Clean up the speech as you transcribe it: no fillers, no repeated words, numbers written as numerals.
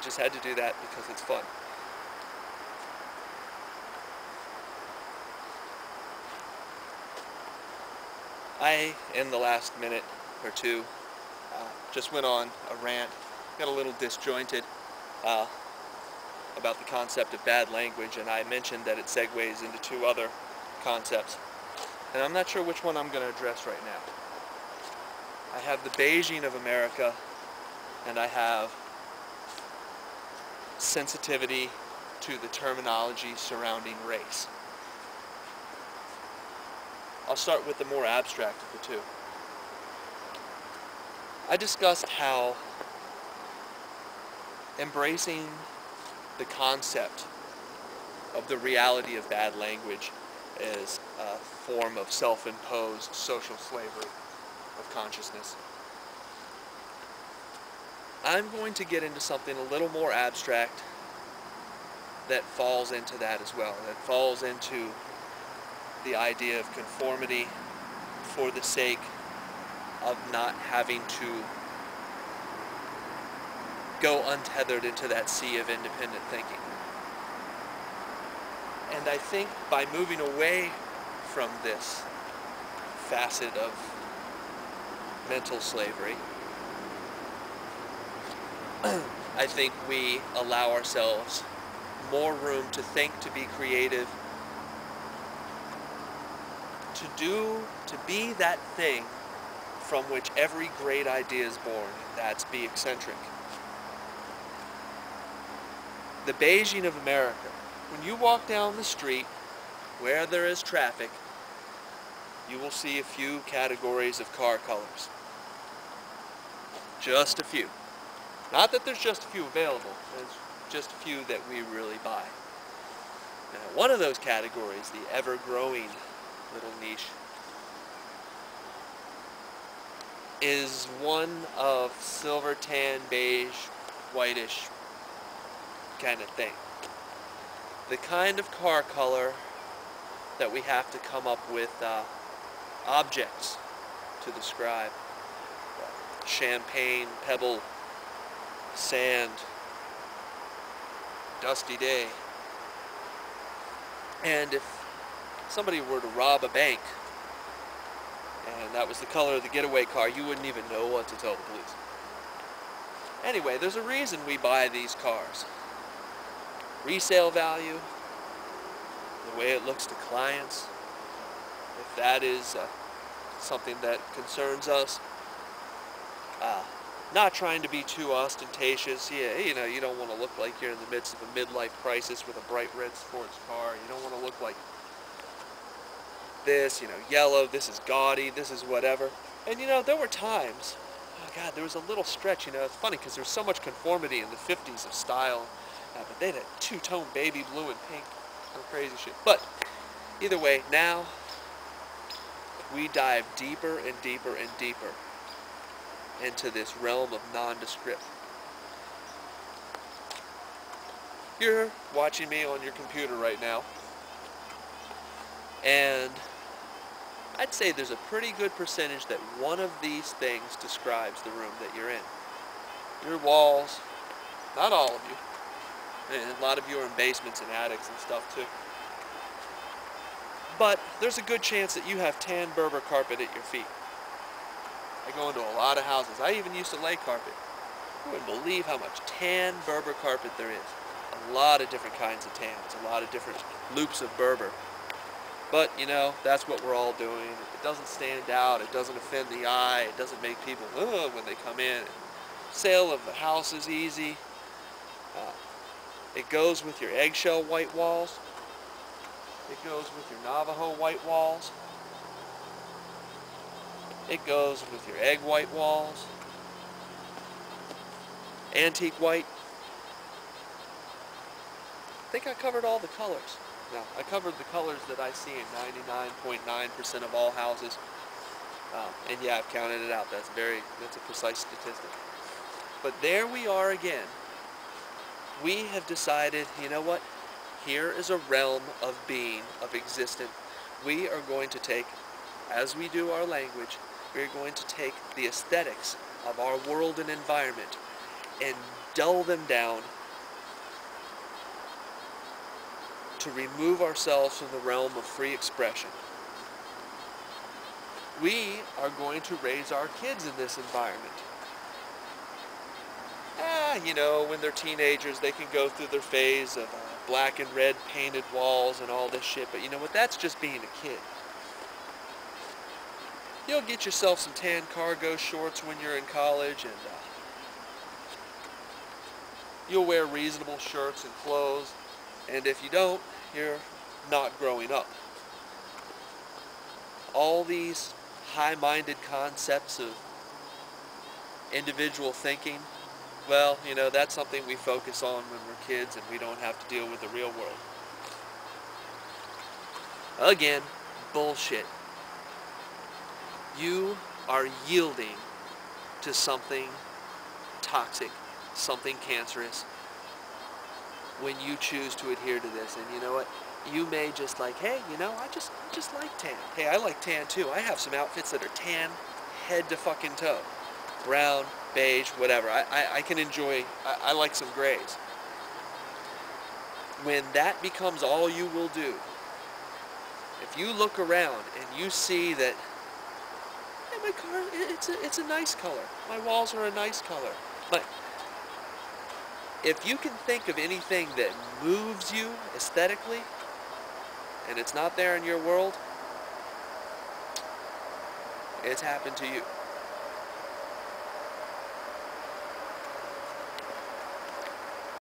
just had to do that because it's fun. I, in the last minute or two, just went on a rant, got a little disjointed about the concept of bad language, and I mentioned that it segues into two other concepts. And I'm not sure which one I'm going to address right now. I have the Beiging of America, and I have sensitivity to the terminology surrounding race. I'll start with the more abstract of the two. I discussed how embracing the concept of the reality of bad language is a form of self-imposed social slavery of consciousness. I'm going to get into something a little more abstract that falls into that as well, that falls into the idea of conformity for the sake of not having to go untethered into that sea of independent thinking. And I think by moving away from this facet of mental slavery, I think we allow ourselves more room to think, to be creative, to be that thing from which every great idea is born, and that's be eccentric. The Beiging of America. When you walk down the street where there is traffic, you will see a few categories of car colors. Just a few. Not that there's just a few available, there's just a few that we really buy. Now, one of those categories, the ever-growing little niche, is one of silver, tan, beige, whitish kind of thing. The kind of car color that we have to come up with objects to describe. Champagne, pebble, sand, dusty day. And if somebody were to rob a bank and that was the color of the getaway car, you wouldn't even know what to tell the police. Anyway, there's a reason we buy these cars. Resale value, the way it looks to clients, if that is something that concerns us. Not trying to be too ostentatious. Yeah, you know, you don't want to look like you're in the midst of a midlife crisis with a bright red sports car. You don't want to look like this, you know, yellow, this is gaudy, this is whatever. And you know, there were times, oh God, there was a little stretch, you know, it's funny because there's so much conformity in the 50s of style, but they had a two-tone baby blue and pink, some crazy shit. But either way, now we dive deeper and deeper and deeper into this realm of nondescript. You're watching me on your computer right now, and I'd say there's a pretty good percentage that one of these things describes the room that you're in. Your walls, not all of you, and a lot of you are in basements and attics and stuff too. But there's a good chance that you have tan Berber carpet at your feet. I go into a lot of houses. I even used to lay carpet. You wouldn't believe how much tan Berber carpet there is. A lot of different kinds of tans, a lot of different loops of Berber. But, you know, that's what we're all doing. It doesn't stand out, it doesn't offend the eye, it doesn't make people, ugh, when they come in. Sale of the house is easy. It goes with your eggshell white walls. It goes with your Navajo white walls. It goes with your egg white walls. Antique white. I think I covered all the colors. No, I covered the colors that I see in 99.9% of all houses. And yeah, I've counted it out. That's a precise statistic. But there we are again. We have decided, you know what? Here is a realm of being, of existence. We are going to take, as we do our language, we're going to take the aesthetics of our world and environment and dull them down, to remove ourselves from the realm of free expression. We are going to raise our kids in this environment. You know, when they're teenagers, they can go through their phase of black and red painted walls and all this shit, but you know what? That's just being a kid. You'll get yourself some tan cargo shorts when you're in college, and you'll wear reasonable shirts and clothes, and if you don't, you're not growing up. All these high-minded concepts of individual thinking, well, you know, that's something we focus on when we're kids and we don't have to deal with the real world. Again, bullshit. You are yielding to something toxic, something cancerous, when you choose to adhere to this. And you know what? You may just like, hey, you know, I just like tan. Hey, I like tan too. I have some outfits that are tan head to fucking toe. Brown, beige, whatever. I can enjoy, I like some grays. When that becomes all you will do, if you look around and you see that, hey, my car, it's a nice color. My walls are a nice color. But if you can think of anything that moves you aesthetically, and it's not there in your world, it's happened to you.